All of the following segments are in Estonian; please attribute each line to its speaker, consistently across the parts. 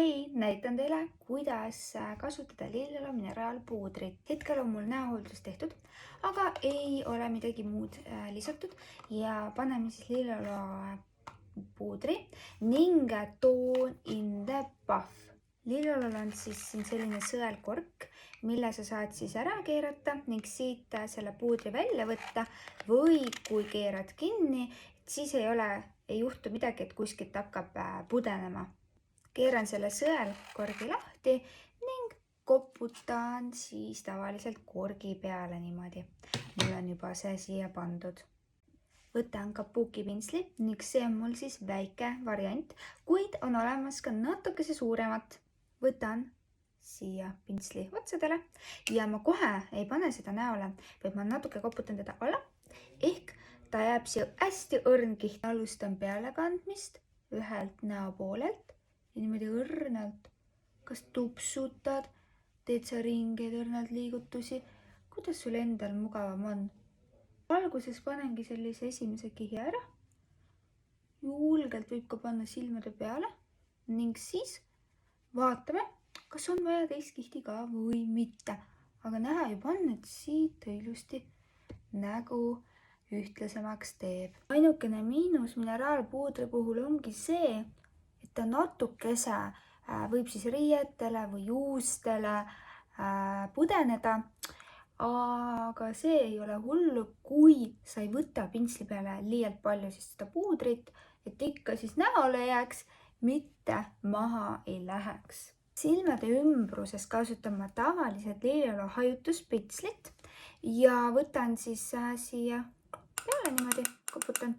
Speaker 1: Hei, näitan teile, kuidas kasutada lilleloa mineraalpuudrit. Hetkel on mul näohooldus tehtud, aga ei ole midagi muud lisatud ja paneme siis lilleloa puudri ning toon in the buff. Lilleloal on siis siin selline sõelkork, mille sa saad siis ära keerata ning siit selle puudri välja võtta või kui keerad kinni, siis ei juhtu midagi, et kuskilt hakkab pudenema. Keeran selle sõelkorgi lahti ning koputan siis tavaliselt korgi peale niimoodi. Mul on juba see siia pandud. Võtan kapuukipinsli ning see on mul siis väike variant, kuid on olemas ka natukese suuremat. Võtan siia pinsli otsadele ja ma kohe ei pane seda näole, vaid ma natuke koputan teda alla. Ehk ta jääb siia hästi õrn kiht. Alustan peale kandmist ühelt näopoolelt. Ja niimoodi õrnalt, kas tupsutad, teed sa ringeid õrnalt liigutusi, kuidas sul endal mugavam on. Alguses panengi sellise esimese kihi ära, julgelt võib ka panna silmade peale ning siis vaatame, kas on vaja teist kihti ka või mitte. Aga näha juba on, et siit ta ilusti nägu ühtlasemaks teeb. Ainukene miinus mineraalpuudri puhul ongi see, et ta natukese võib siis riietele või juustele pudeneda, aga see ei ole hullu, kui sa ei võta pinsli peale liialt palju siis seda puudrit, et ikka siis näole jääks, mitte maha ei läheks. Silmade ümbruses kasutan ma tavaliselt lilleloa hajutuspitslit ja võtan siis siia peale niimoodi, koputan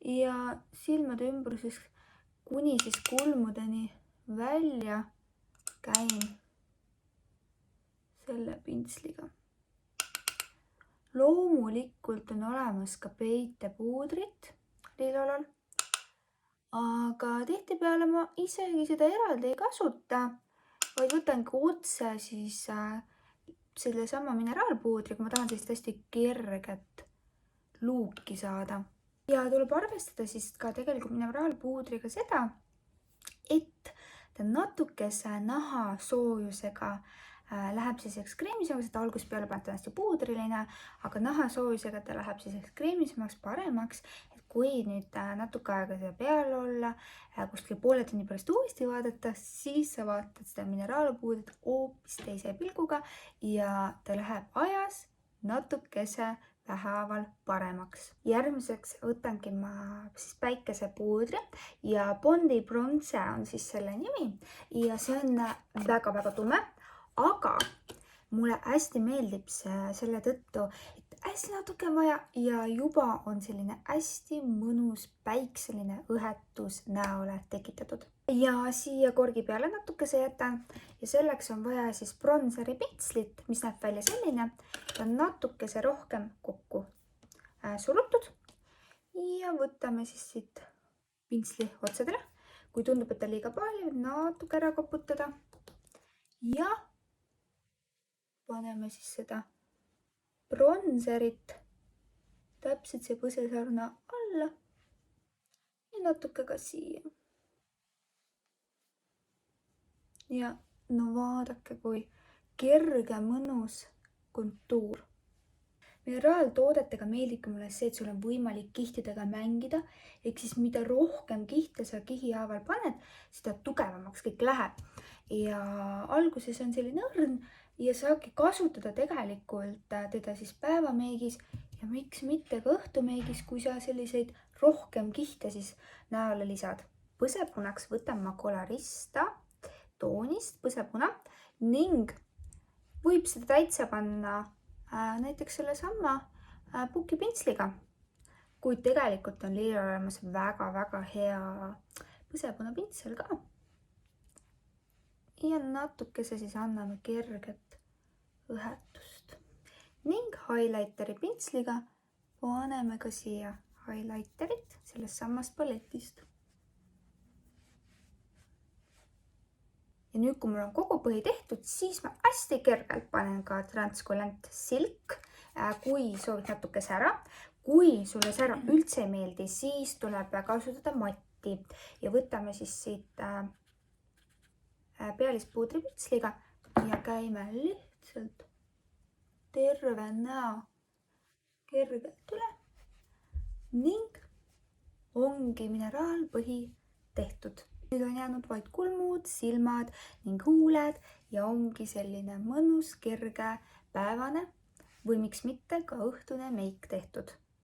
Speaker 1: ja silmade ümbruses kuni siis kulmudeni välja käin selle pintsliga. Loomulikult on olemas ka peitepuudrit lilleloal, aga tihtipeale ma isegi seda eraldi ei kasuta, vaid võtangi otse siis sellesama mineraalpuudriga, ma tahan sellist hästi kerget luuki saada. Ja tuleb arvestada siis ka tegelikult mineraalpuudriga seda, et ta natukese naha soojusega läheb siis kreemisemaks, et algusest peale panete hästi puudriline, aga naha soojusega ta läheb siis kreemisemaks, paremaks, et kui nüüd natuke aega seda peal olla, kuskil poole tunni pärast uuesti vaadata, siis sa vaatad seda mineraalpuudrit hoopis teise pilguga ja ta läheb ajas natukese vähehaaval paremaks. Järgmiseks võtangi ma siis päikesepuudri ja Bondi Bronze on siis selle nimi ja see on väga-väga tume, aga mulle hästi meeldib see selle tõttu, et hästi natuke vaja ja juba on selline hästi mõnus päikseline õhetus näole tekitatud. Ja siia korgi peale natukese jätan ja selleks on vaja siis bronzeri pitslit, mis näeb välja selline, ta on natukese rohkem kokku surutud ja võtame siis siit pintsli otsadele. Kui tundub, et ta liiga palju, natuke ära koputada ja paneme siis seda bronzerit täpselt see põsesarna alla ja natuke ka siia. Ja no vaadake, kui kerge mõnus kontuur. Mineraaltoodetega meeldibki mulle see, et sul on võimalik kihtidega mängida, ehk siis mida rohkem kihte sa kihihaaval paned, seda tugevamaks kõik läheb. Ja alguses on selline õrn ja saabki kasutada tegelikult teda siis päevameigis ja miks mitte ka õhtumeigis, kui sa selliseid rohkem kihte siis näole lisad. Põsepunaks võtan ma Colorista toonist põsepuna ning võib seda täitsa panna näiteks sellesama pukipintsliga, kuid tegelikult on lilleloal olemas väga-väga hea põsepunapintsel ka. Ja natukese siis anname kerget õhetust ning highlighteri pintsliga paneme ka siia highlighterit sellest samast paletist. Ja nüüd, kui mul on kogu põhi tehtud, siis ma hästi kergelt panen ka Translucent Silk, kui soovid natuke sära. Kui sulle sära üldse ei meeldi, siis tuleb kasutada matti ja võtame siis siit pealispuudripürtsliga ja käime lihtsalt terve näo kergelt üle ning ongi mineraalpõhi tehtud. Nüüd on jäänud vaid kulmud, silmad ning huuled ja ongi selline mõnus, kerge päevane või miks mitte ka õhtune meik tehtud.